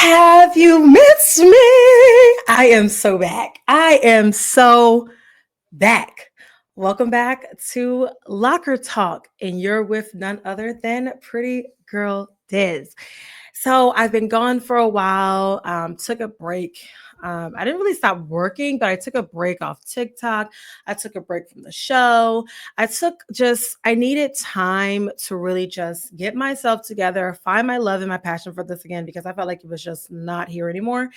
Have you missed me? I am so back. I am so back. Welcome back to Locker Talk, and you're with none other than Pretty Girl Diz. So I've been gone for a while, took a break. I didn't really stop working, but I took a break off TikTok. I took a break from the show. I needed time to really just get myself together, find my love and my passion for this again, because I felt like it was just not here anymore.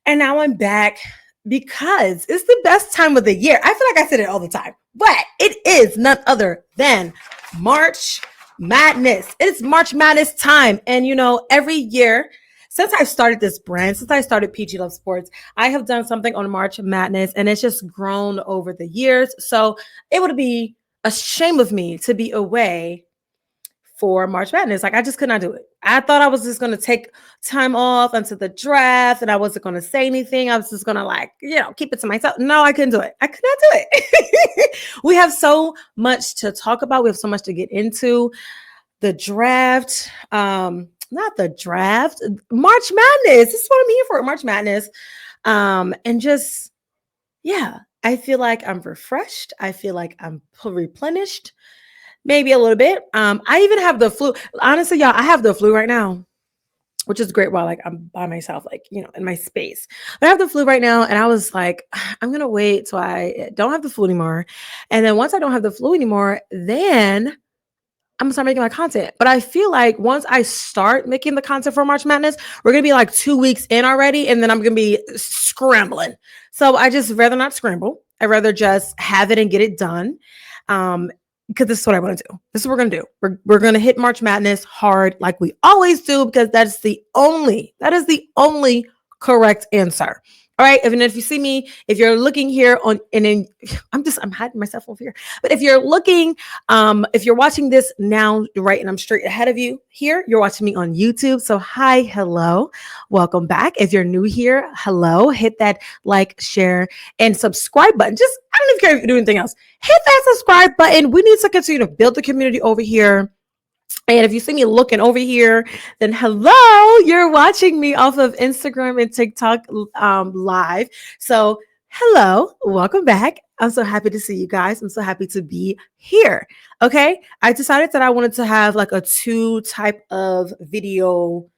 And now I'm back because it's the best time of the year. I feel like I said it all the time, but it is none other than March Madness. It's March Madness time. And every year since I started this brand, since I started PG Love Sports, I have done something on March Madness and it's just grown over the years. So it would be a shame of me to be away for March Madness. Like, I just could not do it. I thought I was just going to take time off until the draft and I wasn't going to say anything. I was just going to keep it to myself. No, I couldn't do it. I could not do it. We have so much to talk about. We have so much to get into. The draft, not the draft, March Madness. This is what I'm here for, March Madness. I feel like I'm refreshed. I feel like I'm replenished. Maybe a little bit. I even have the flu. Honestly, y'all, I have the flu right now, which is great while I'm by myself, in my space. But I have the flu right now, and I was like, I'm going to wait till I don't have the flu anymore. And then once I don't have the flu anymore, then I'm going to start making my content. But I feel like once I start making the content for March Madness, we're going to be like 2 weeks in already, and then I'm going to be scrambling. So I just rather not scramble. I'd rather just have it and get it done. Because this is what I want to do. This is what we're going to do. We're going to hit March Madness hard like we always do, because that is the only correct answer. All right. Even if you see me, if you're looking here I'm hiding myself over here. But if you're looking, if you're watching this now, right, and I'm straight ahead of you here, you're watching me on YouTube. So hi, hello, welcome back. If you're new here, hello, hit that like, share, and subscribe button. I don't even care if you do anything else. Hit that subscribe button. We need to continue to build the community over here. And if you see me looking over here, then hello, you're watching me off of Instagram and TikTok live. So hello, welcome back. I'm so happy to see you guys. I'm so happy to be here. Okay. I decided that I wanted to have like a 2 type of video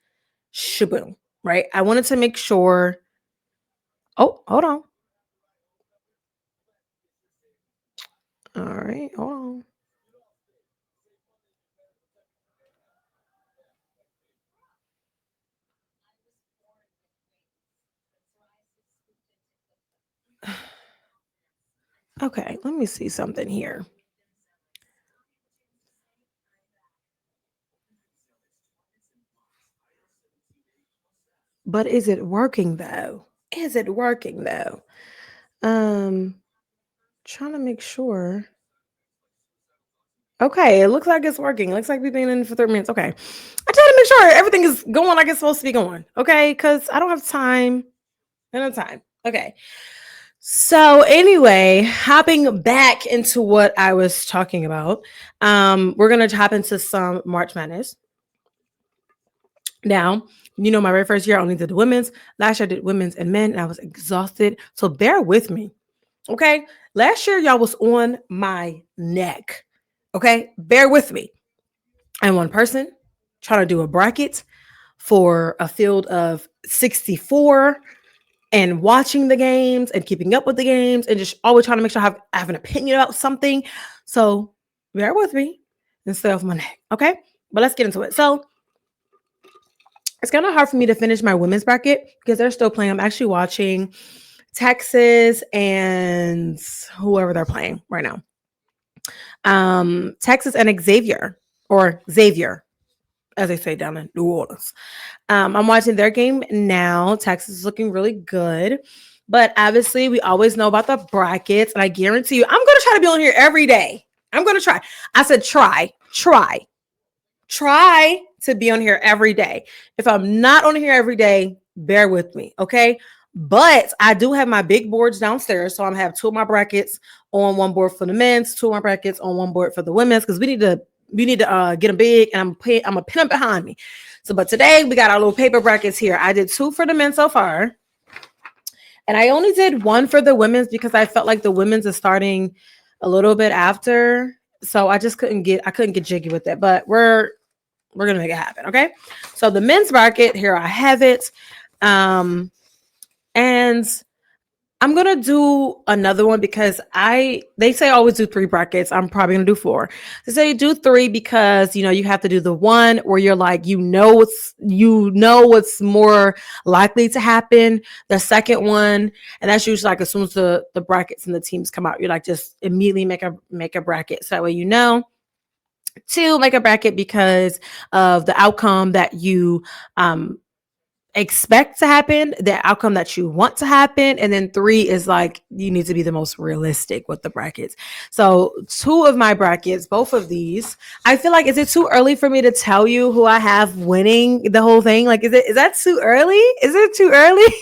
shaboom, right? I wanted to make sure. Oh, hold on. All right, hold on. Okay, let me see something here. But is it working though? Is it working though? Trying to make sure. Okay, it looks like it's working. It looks like we've been in for 30 minutes. Okay. I try to make sure everything is going like it's supposed to be going. Okay, because I don't have time. I don't have time. Okay. So anyway, hopping back into what I was talking about, we're gonna hop into some March Madness. Now, my very first year I only did the women's. Last year I did women's and men, and I was exhausted. So bear with me. Okay. Last year, y'all was on my neck. Okay. Bear with me. I'm one person trying to do a bracket for a field of 64 and watching the games and keeping up with the games and just always trying to make sure I have an opinion about something. So bear with me and stay off my neck. Okay. But let's get into it. So it's kind of hard for me to finish my women's bracket because they're still playing. I'm actually watching Texas and whoever they're playing right now. Texas and Xavier, as they say down in New Orleans. I'm watching their game now. Texas is looking really good. But obviously, we always know about the brackets. And I guarantee you, I'm going to try to be on here every day. I'm going to try. I said try to be on here every day. If I'm not on here every day, bear with me, okay? But I do have my big boards downstairs. So I'm going to have 2 of my brackets on one board for the men's, 2 of my brackets on one board for the women's, because we need to need to get them big, and I'm gonna pin them behind me. So, but today we got our little paper brackets here. I did 2 for the men so far, and I only did 1 for the women's because I felt like the women's is starting a little bit after, so I just couldn't get jiggy with it. But we're gonna make it happen, okay? So the men's bracket here, I have it, and I'm gonna do another one because they say always do 3 brackets. I'm probably gonna do 4. They say do 3 because you have to do the one where you're like what's more likely to happen. The second one, and that's usually like as soon as the brackets and the teams come out, you're like just immediately make a bracket so that way to make a bracket because of the outcome that you expect to happen, the outcome that you want to happen, and then 3 is like you need to be the most realistic with the brackets. So 2 of my brackets, both of these, I feel like, is it too early for me to tell you who I have winning the whole thing? Like, is that too early? Is it too early?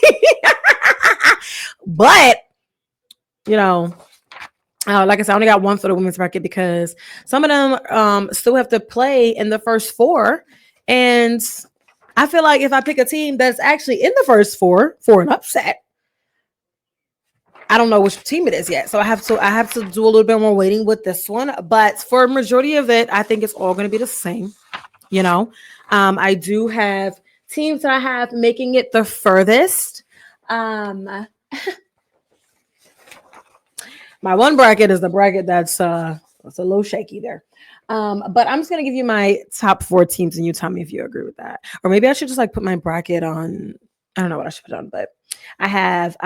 But like I said, I only got 1 for the women's bracket because some of them still have to play in the first 4, and I feel like if I pick a team that's actually in the first 4 for an upset, I don't know which team it is yet. So I have to do a little bit more waiting with this one. But for a majority of it, I think it's all going to be the same. I do have teams that I have making it the furthest. My one bracket is the bracket that's a little shaky there. But I'm just going to give you my top 4 teams and you tell me if you agree with that. Or maybe I should just like put my bracket on. I don't know what I should put on, but I have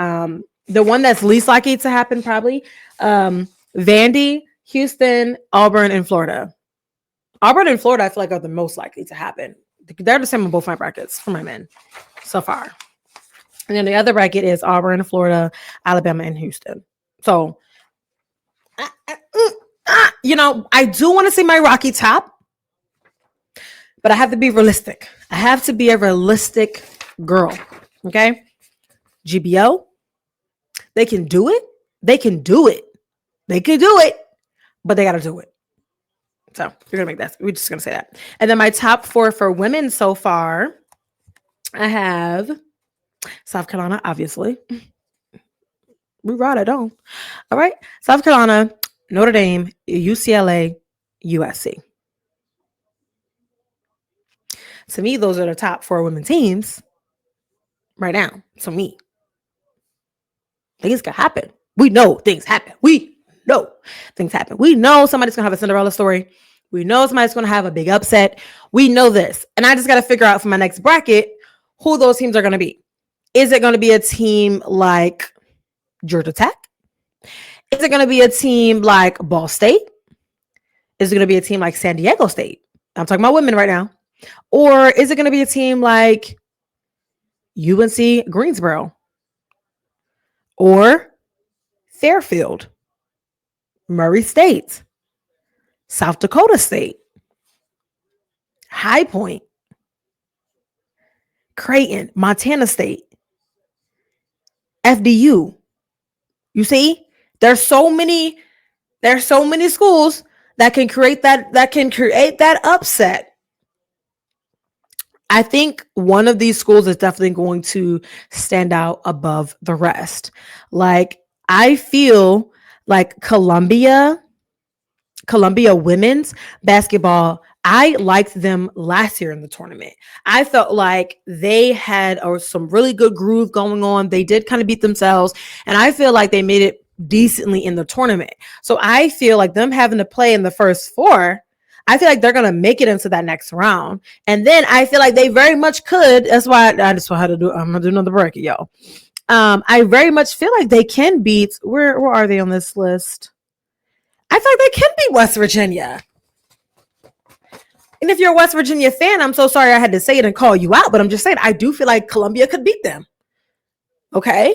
the one that's least likely to happen probably. Vandy, Houston, Auburn, and Florida. Auburn and Florida I feel like are the most likely to happen. They're the same on both my brackets for my men so far. And then the other bracket is Auburn, Florida, Alabama, and Houston. So I do want to see my Rocky Top, but I have to be realistic. I have to be a realistic girl. Okay. GBO, they can do it. They can do it. But they got to do it. So we're going to make that. We're just going to say that. And then my top 4 for women so far, I have South Carolina, obviously. We ride it on. All right. South Carolina, Notre Dame, UCLA, USC. To me, those are the top 4 women teams right now. To me, things can happen. We know things happen. We know somebody's going to have a Cinderella story. We know somebody's going to have a big upset. We know this. And I just got to figure out for my next bracket who those teams are going to be. Is it going to be a team like Georgia Tech? Is it going to be a team like Ball State? Is it going to be a team like San Diego State? I'm talking about women right now. Or is it going to be a team like UNC Greensboro? Or Fairfield? Murray State? South Dakota State? High Point? Creighton? Montana State? FDU? You see? There's so many schools that can create that upset. I think one of these schools is definitely going to stand out above the rest. Like, I feel like Columbia women's basketball, I liked them last year in the tournament. I felt like they had some really good groove going on. They did kind of beat themselves, and I feel like they made it decently in the tournament. So I feel like them having to play in the first 4, I feel like they're going to make it into that next round. And then I feel like they very much could. That's why I just know how to do. I'm going to do another bracket, y'all. I very much feel like they can beat, where are they on this list? I feel like they can beat West Virginia. And if you're a West Virginia fan, I'm so sorry I had to say it and call you out, but I'm just saying, I do feel like Columbia could beat them. Okay.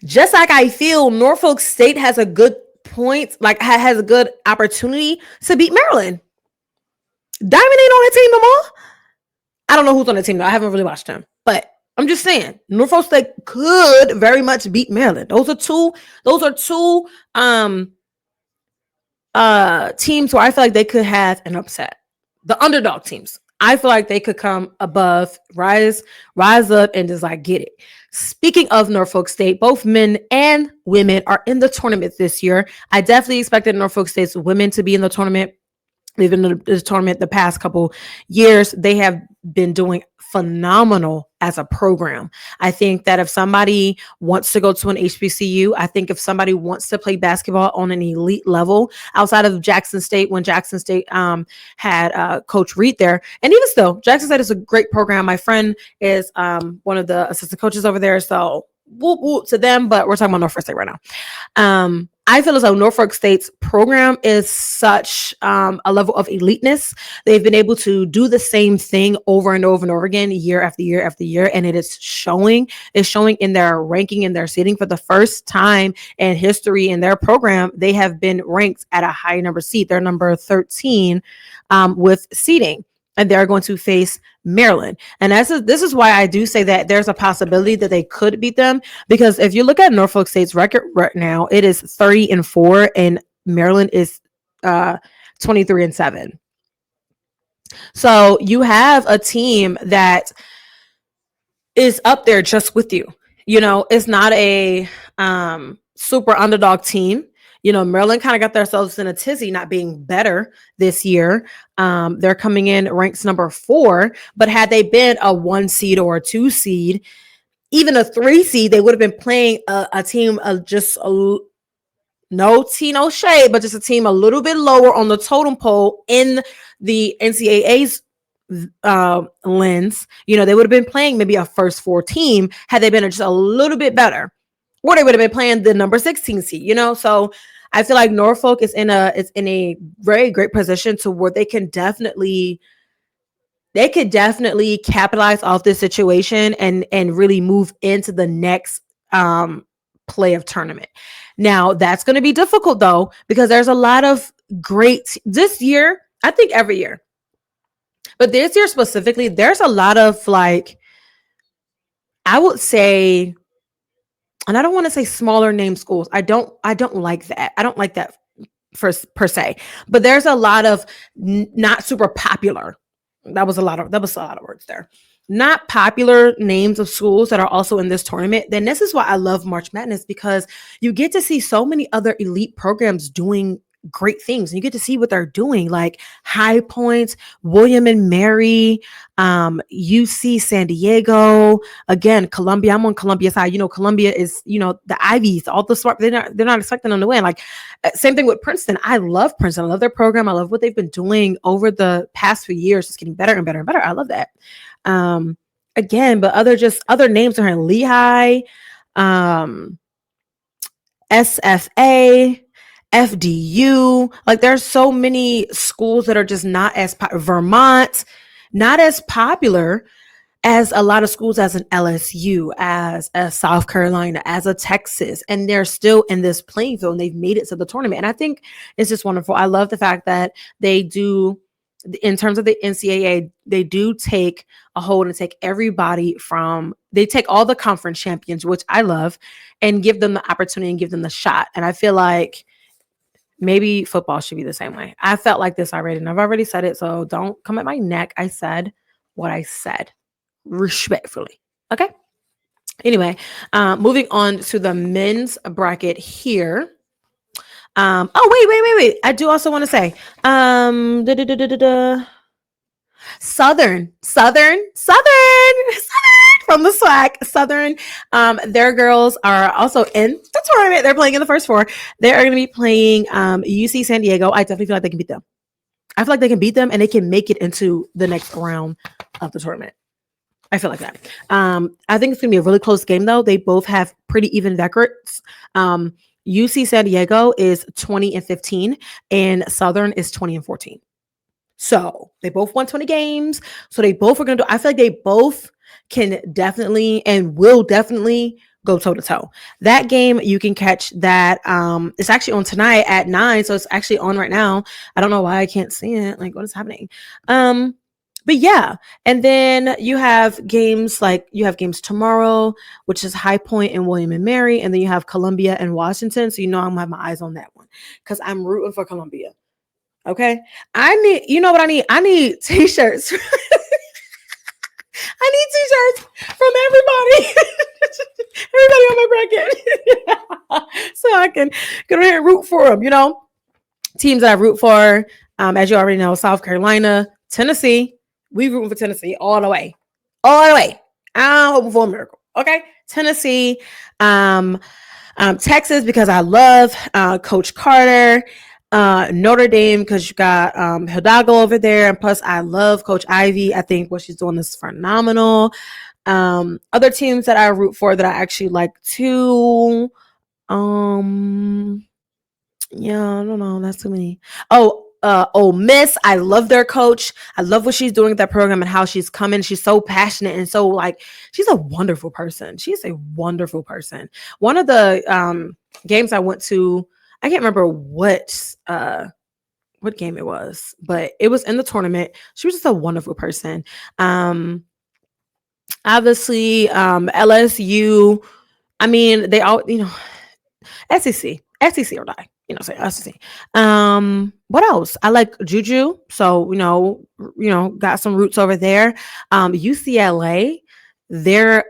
Just like I feel Norfolk State has a good point, like has a good opportunity to beat Maryland. Diamond ain't on that team no more. I don't know who's on the team though. I haven't really watched them, but I'm just saying Norfolk State could very much beat Maryland. Those are two teams where I feel like they could have an upset. The underdog teams. I feel like they could come above, rise up, and just like get it. Speaking of Norfolk State, both men and women are in the tournament this year. I definitely expected Norfolk State's women to be in the tournament. They've been in the tournament the past couple years. They have been doing phenomenal as a program. I think that if somebody wants to go to an HBCU, I think if somebody wants to play basketball on an elite level outside of Jackson State, when Jackson State had Coach Reed there, and even still, Jackson State is a great program. My friend is one of the assistant coaches over there, so whoop whoop to them. But we're talking about Norfolk State right now. I feel as though Norfolk State's program is such a level of eliteness. They've been able to do the same thing over and over and over again, year after year after year, and it is showing. It's showing in their ranking and their seeding. For the first time in history in their program, they have been ranked at a high number seed. They're number 13 with seeding. And they're going to face Maryland. And this is why I do say that there's a possibility that they could beat them, because if you look at Norfolk State's record right now, it is 30-4, and Maryland is 23-7. So you have a team that is up there just with you. You know, it's not a super underdog team. You know, Maryland kind of got themselves in a tizzy not being better this year. They're coming in ranked number 4, but had they been a 1 seed or a 2 seed, even a 3 seed, they would have been playing a team of just no tea, no shade, but just a team a little bit lower on the totem pole in the NCAA's lens. You know, they would have been playing maybe a first 4 team had they been just a little bit better, or they would have been playing the number 16 seed, you know? So I feel like Norfolk is in a very great position to where they could definitely capitalize off this situation and really move into the next play of tournament. Now, that's going to be difficult though, because there's a lot of great this year. I think every year, but this year specifically, there's a lot of, like, I would say, and I don't want to say smaller name schools. I don't like that. I don't like that per se. But there's a lot of not super popular. That was a lot of words there. Not popular names of schools that are also in this tournament. Then this is why I love March Madness, because you get to see so many other elite programs doing great things, and you get to see what they're doing, like High Points, William and Mary, UC San Diego, again, Columbia. I'm on Columbia side. You know, Columbia is, you know, the Ivies, all the smart. They're not expecting them to win. Like, same thing with Princeton. I love Princeton. I love their program. I love what they've been doing over the past few years. It's getting better and better and better. I love that. Again, but other names are in Lehigh, SFA, FDU. Like, there's so many schools that are just not as Vermont, not as popular as a lot of schools, as an LSU, as a South Carolina, as a Texas, and they're still in this playing field and they've made it to the tournament. And I think it's just wonderful. I love the fact that they do, in terms of the NCAA, they do take a hold and they take all the conference champions, which I love, and give them the opportunity and give them the shot. And I feel like maybe football should be the same way. I felt like this already, and I've already said it, so don't come at my neck. I said what I said, respectfully. Okay? Anyway, moving on to the men's bracket here. Wait. I do also want to say, Southern from the SWAC. Southern, their girls are also in the tournament. They're playing in the first 4. They are going to be playing UC San Diego. I definitely feel like they can beat them. I feel like they can beat them and they can make it into the next round of the tournament. I feel like that. I think it's going to be a really close game, though. They both have pretty even records. UC San Diego is 20-15, and Southern is 20-14. So they both won 20 games. So they both are going to do, I feel like they both can definitely and will definitely go toe to toe. That game, you can catch that. It's actually on tonight at 9. So it's actually on right now. I don't know why I can't see it. Like, what is happening? But yeah, and then you have games tomorrow, which is High Point and William and Mary, and then you have Columbia and Washington. So I'm gonna have my eyes on that one because I'm rooting for Columbia. Okay, you know what I need? I need t-shirts. I need t-shirts from everybody on my bracket, so I can get on here and root for them. Teams that I root for, as you already know, South Carolina, Tennessee. We rooting for Tennessee all the way. I'm hoping for a miracle. Okay, Tennessee, Texas because I love Coach Carter. Notre Dame because you got Hidalgo over there, and plus I love Coach Ivy. I think what she's doing is phenomenal. Other teams that I root for that I actually like too. Yeah, I don't know. That's too many. Ole Miss. I love their coach. I love what she's doing with that program and how she's coming. She's so passionate and so she's a wonderful person. She's a wonderful person. One of the games I went to, I can't remember what game it was, but it was in the tournament. She was just a wonderful person. Obviously, LSU. I mean, they all, SEC or die. Say SEC. What else? I like Juju, so got some roots over there. UCLA, they're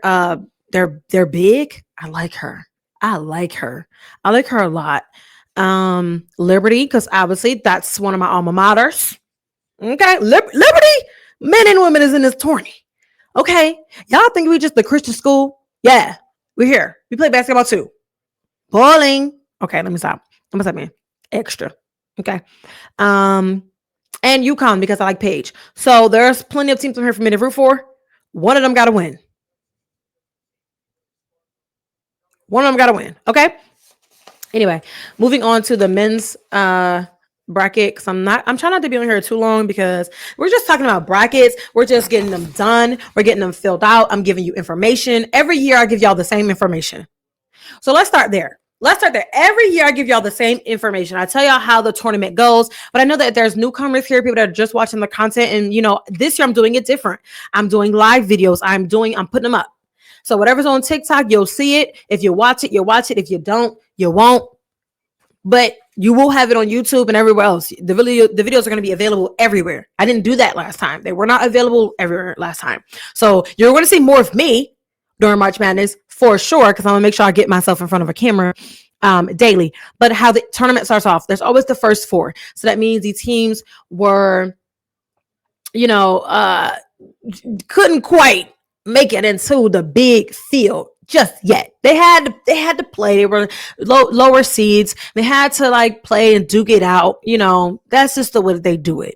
big. I like her a lot. Liberty, because obviously that's one of my alma maters. Okay, Liberty, men and women is in this tourney. Okay, y'all think we just the Christian school? Yeah, we're here. We play basketball too. Bowling. Okay, let me stop. I'm gonna say extra. Okay. And UConn because I like Paige. So there's plenty of teams from here for me to root for. One of them got to win. Okay. Anyway, moving on to the men's bracket because I'm trying not to be on here too long because we're just talking about brackets. We're just getting them done. We're getting them filled out. I'm giving you information. Every year I give y'all the same information. So let's start there. Every year I give y'all the same information. I tell y'all how the tournament goes, but I know that there's newcomers here, people that are just watching the content. And this year I'm doing it different. I'm doing live videos. I'm putting them up. So whatever's on TikTok, you'll see it. If you watch it, you'll watch it. If you don't, you won't. But you will have it on YouTube and everywhere else. The videos are going to be available everywhere. I didn't do that last time. They were not available everywhere last time. So you're going to see more of me during March Madness for sure, because I'm gonna make sure I get myself in front of a camera daily. But how the tournament starts off, there's always the first four. So that means the teams were, couldn't quite make it into the big field just yet. They had to play. They were lower seeds. They had to play and duke it out. That's just the way they do it.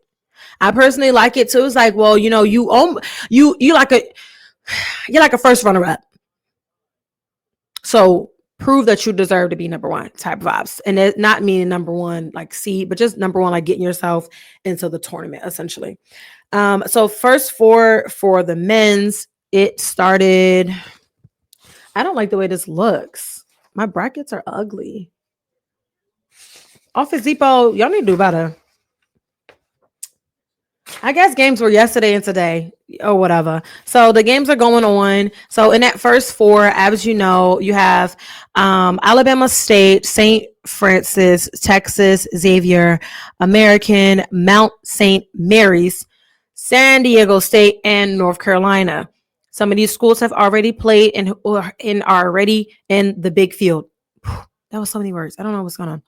I personally like it too. It's like, well, you're like a first runner up. So prove that you deserve to be number one type of vibes. And it not meaning number one seed, but just number one, getting yourself into the tournament essentially. So first for the men's, it started. I don't like the way this looks. My brackets are ugly. Office Depot, y'all need to do better. I guess games were yesterday and today or whatever. So the games are going on. So in that first four, as you know, you have Alabama State, St. Francis, Texas, Xavier, American, Mount St. Mary's, San Diego State, and North Carolina. Some of these schools have already played and are already in the big field. That was so many words. I don't know what's going on.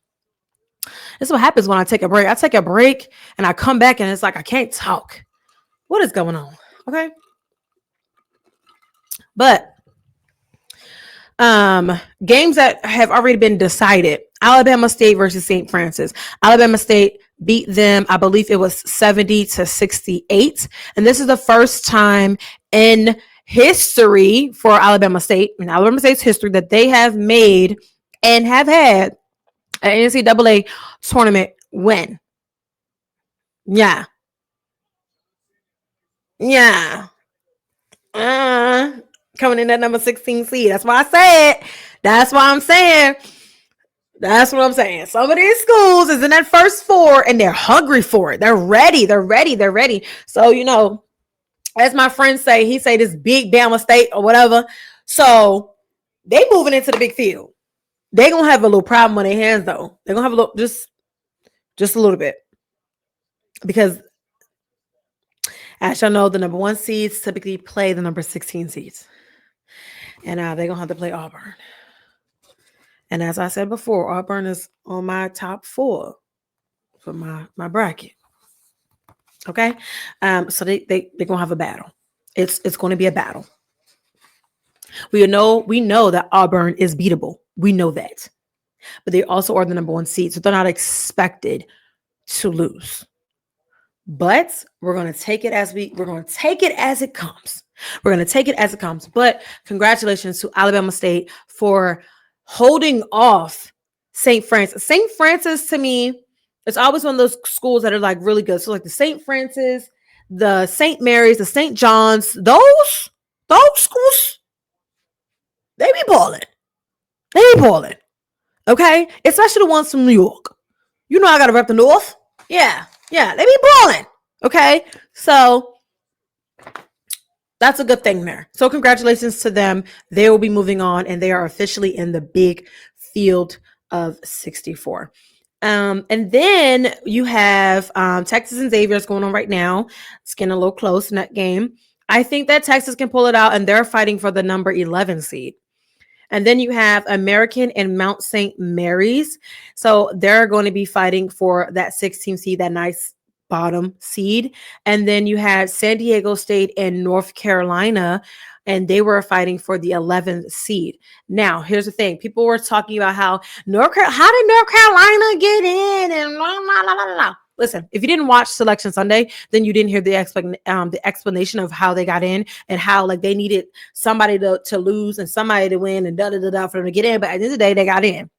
This is what happens when I take a break. I take a break and I come back and it's like I can't talk. What is going on? Okay. But games that have already been decided. Alabama State versus St. Francis. Alabama State beat them, I believe it was 70-68. And this is the first time in history for Alabama State, in Alabama State's history, that they have made and have had an NCAA tournament win. Yeah. Coming in at number 16 seed. That's why I said. That's what I'm saying. Some of these schools is in that first four and they're hungry for it. They're ready. So, As my friends say, he say this big Bama State or whatever. So they moving into the big field. They gonna have a little problem on their hands though. They're gonna have a little, just a little bit, because as y'all know, the number 1 seeds typically play the number 16 seeds, and they're gonna have to play Auburn. And as I said before, Auburn is on my top 4 for my bracket. Okay, so they're gonna have a battle. It's going to be a battle. We know that Auburn is beatable. We know that, but they also are the number 1 seed, so they're not expected to lose. But we're going to take it as it comes. We're going to take it as it comes. But congratulations to Alabama State for holding off St. Francis. St. Francis, to me, it's always one of those schools that are like really good. So like the St. Francis, the St. Mary's, the St. John's, those schools, they be balling. Okay? Especially the ones from New York. You know I got to rep the North. Yeah, they be balling. Okay? So that's a good thing there. So congratulations to them. They will be moving on, and they are officially in the big field of 64. And then you have Texas and Xavier's going on right now. It's getting a little close in that game. I think that Texas can pull it out, and they're fighting for the number 11 seed. And then you have American and Mount St. Mary's. So they're going to be fighting for that 16 seed, that nice bottom seed. And then you had San Diego State and North Carolina, and they were fighting for the 11th seed. Now, here's the thing. People were talking about how did North Carolina get in? And blah, blah, blah, blah, blah. Listen, if you didn't watch Selection Sunday, then you didn't hear the explanation of how they got in and how like they needed somebody to lose and somebody to win and for them to get in. But at the end of the day, they got in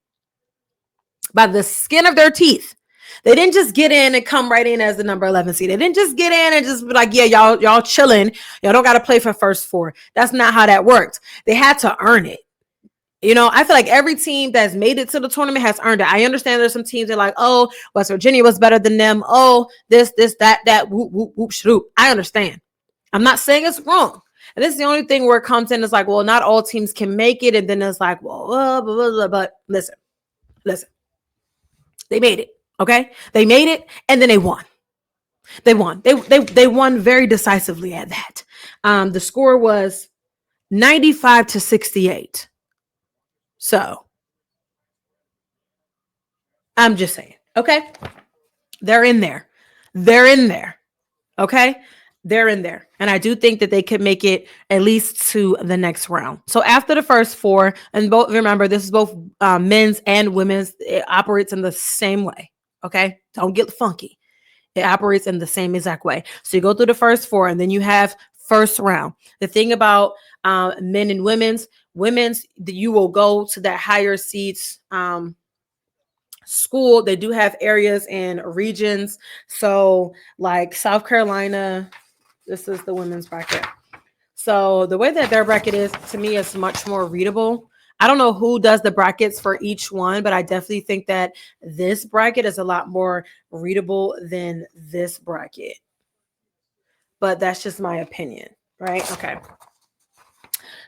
by the skin of their teeth. They didn't just get in and come right in as the number 11 seed. They didn't just get in and just be like, yeah, y'all chilling. Y'all don't got to play for first 4. That's not how that worked. They had to earn it. You know, I feel like every team that's made it to the tournament has earned it. I understand there's some teams that are like, oh, West Virginia was better than them. Oh, this, that, whoop, whoop, whoop, shroop. I understand. I'm not saying it's wrong. And this is the only thing where it comes in is like, well, not all teams can make it. And then it's like, well, blah, blah, blah, blah. But listen. They made it. Okay? They made it, and then they won. They won very decisively at that. The score was 95-68. So I'm just saying, okay? They're in there. Okay? They're in there. And I do think that they could make it at least to the next round. So after the first 4, and remember, this is both men's and women's, it operates in the same way. Okay? Don't get funky. It operates in the same exact way. So you go through the first 4, and then you have first round. The thing about men and women's, you will go to that higher seeds school. They do have areas and regions. So like South Carolina, this is the women's bracket. So the way that their bracket is, to me, is much more readable. I don't know who does the brackets for each one, but I definitely think that this bracket is a lot more readable than this bracket. But that's just my opinion, right? Okay.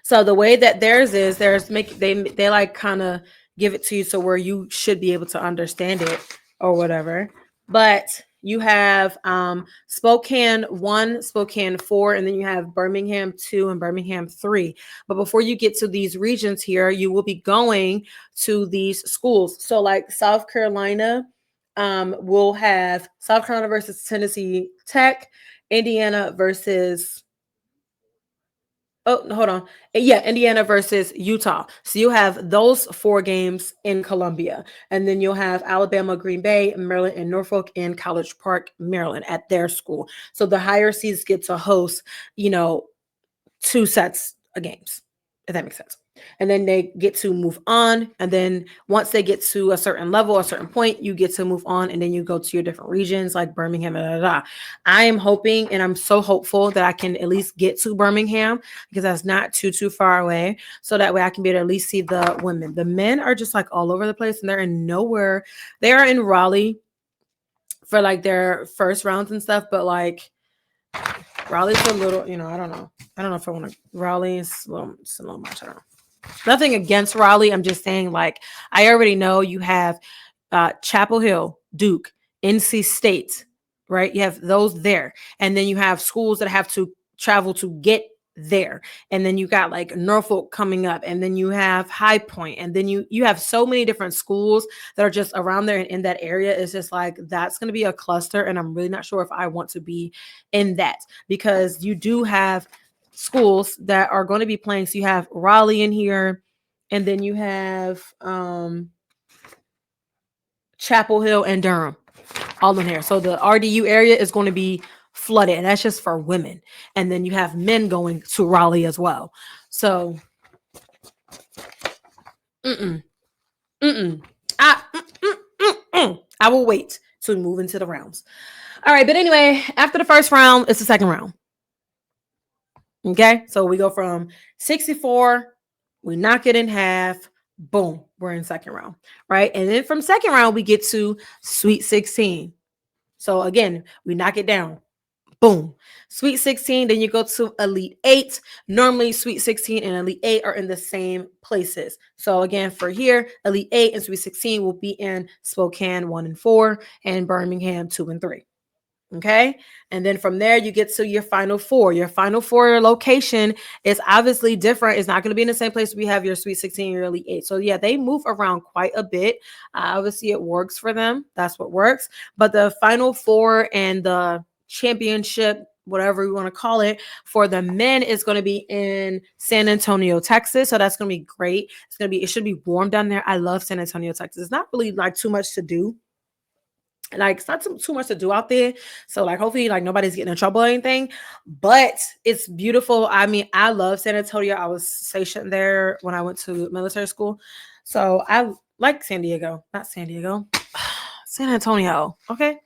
So the way that theirs is, they like kind of give it to you so where you should be able to understand it or whatever. But you have Spokane 1, Spokane 4, and then you have Birmingham 2 and Birmingham 3. But before you get to these regions here, you will be going to these schools. So like South Carolina will have South Carolina versus Tennessee Tech, Indiana versus Indiana versus Utah. So you have those 4 games in Columbia. And then you'll have Alabama, Green Bay, Maryland, and Norfolk in College Park, Maryland at their school. So the higher seeds get to host, 2 sets of games, if that makes sense. And then they get to move on. And then once they get to a certain level, a certain point, you get to move on. And then you go to your different regions like Birmingham. I am hoping, and I'm so hopeful that I can at least get to Birmingham because that's not too far away. So that way I can be able to at least see the women. The men are just like all over the place and they're in nowhere. They are in Raleigh for like their first rounds and stuff. But like Raleigh's a little, I don't know. I don't know if I want to. Raleigh's it's a little much. I don't know. Nothing against Raleigh. I'm just saying, like, I already know you have Chapel Hill, Duke, NC State, right? You have those there. And then you have schools that have to travel to get there. And then you got like Norfolk coming up, and then you have High Point, and then you have so many different schools that are just around there and in that area. It's just like that's going to be a cluster, and I'm really not sure if I want to be in that, because you do have schools that are going to be playing. So you have Raleigh in here, and then you have Chapel Hill and Durham all in here. So the RDU area is going to be flooded, and that's just for women. And then you have men going to Raleigh as well. So I will wait to move into the rounds. All right, but anyway, after the first round, it's the second round. Okay, so we go from 64, we knock it in half, boom, we're in second round, right? And then from second round, we get to Sweet 16. So again, we knock it down, boom, Sweet 16, then you go to Elite 8. Normally, Sweet 16 and Elite 8 are in the same places. So again, for here, Elite 8 and Sweet 16 will be in Spokane 1 and 4 and Birmingham 2 and 3. Okay. And then from there, you get to your Final Four. Your Final Four location is obviously different. It's not going to be in the same place we have your Sweet 16 or Elite 8. So yeah, they move around quite a bit. Obviously, it works for them. That's what works. But the Final Four and the championship, whatever we want to call it, for the men is going to be in San Antonio, Texas. So that's going to be great. It should be warm down there. I love San Antonio, Texas. It's not really like too much to do. Like, it's not too much to do out there. So like, hopefully like nobody's getting in trouble or anything, but it's beautiful. I mean, I love San Antonio. I was stationed there when I went to military school. So I like San Diego, not San Diego, San Antonio. Okay.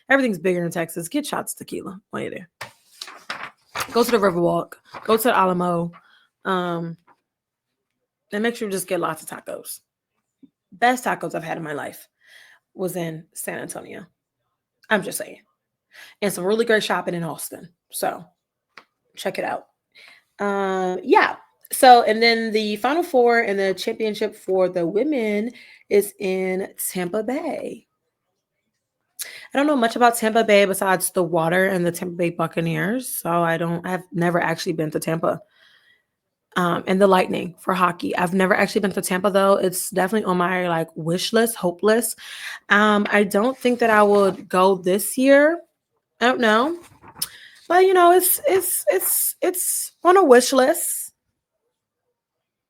Everything's bigger in Texas. Get shots of tequila while you're there. Go to the Riverwalk, go to the Alamo, and make sure you just get lots of tacos. Best tacos I've had in my life was in San Antonio. I'm just saying. And some really great shopping in Austin. So check it out. Yeah. So, and then the Final Four and the championship for the women is in Tampa Bay. I don't know much about Tampa Bay besides the water and the Tampa Bay Buccaneers. So I've never actually been to Tampa. And the Lightning for hockey. I've never actually been to Tampa though. It's definitely on my like wish list, hope list. I don't think that I would go this year. I don't know, but it's on a wish list.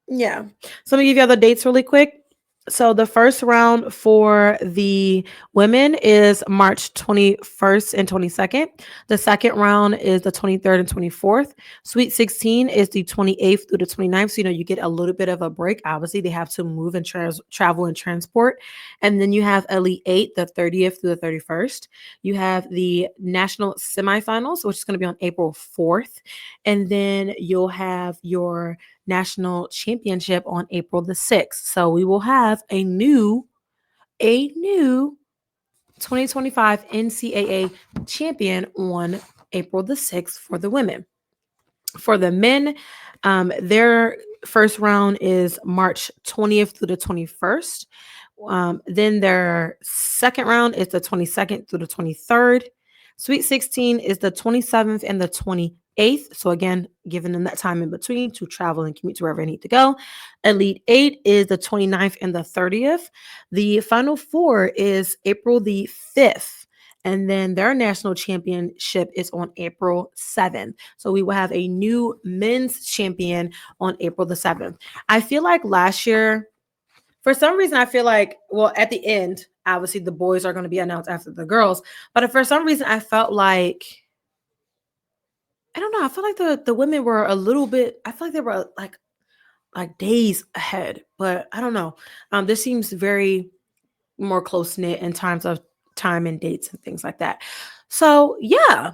Yeah. So let me give you other dates really quick. So the first round for the women is March 21st and 22nd. The second round is the 23rd and 24th. Sweet 16 is the 28th through the 29th. So, you get a little bit of a break. Obviously, they have to move and travel and transport. And then you have Elite 8, the 30th through the 31st. You have the national semifinals, which is going to be on April 4th. And then you'll have your national championship on April the 6th. So we will have a new 2025 NCAA champion on April the 6th for the women. For the men, their first round is March 20th through the 21st. Then their second round is the 22nd through the 23rd. Sweet 16 is the 27th and the 28th. So again, giving them that time in between to travel and commute to wherever they need to go. Elite 8 is the 29th and the 30th. The Final Four is April the 5th. And then their national championship is on April 7th. So we will have a new men's champion on April the 7th. I feel like last year, for some reason, I feel like, well, at the end, obviously the boys are going to be announced after the girls. But for some reason, I felt like, I don't know, I feel like the women were a little bit, I feel like they were like days ahead. But I don't know. This seems very more close-knit in terms of time and dates and things like that. So, yeah,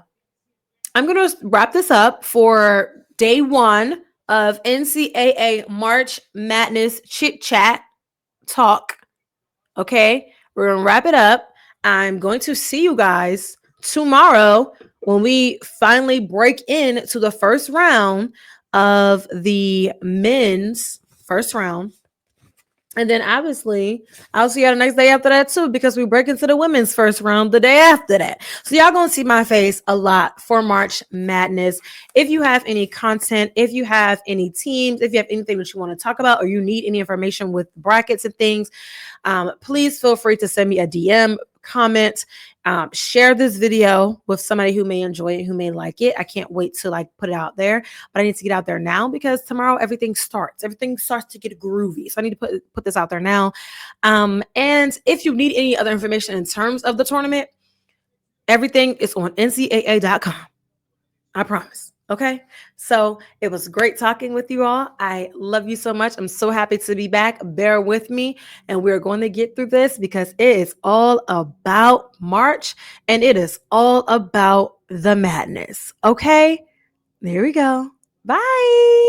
I'm going to wrap this up for day one of NCAA March Madness Chit Chat Talk. Okay, we're gonna wrap it up. I'm going to see you guys tomorrow when we finally break into the first round of the men's first round. And then obviously, I'll see y'all the next day after that too, because we break into the women's first round the day after that. So y'all gonna see my face a lot for March Madness. If you have any content, if you have any teams, if you have anything that you want to talk about, or you need any information with brackets and things, please feel free to send me a DM, comment, share this video with somebody who may enjoy it, who may like it. I can't wait to like put it out there, but I need to get out there now because tomorrow everything starts to get groovy. So I need to put this out there now. And if you need any other information in terms of the tournament, everything is on ncaa.com. I promise. Okay. So it was great talking with you all. I love you so much. I'm so happy to be back. Bear with me. And we're going to get through this because it is all about March and it is all about the madness. Okay. There we go. Bye.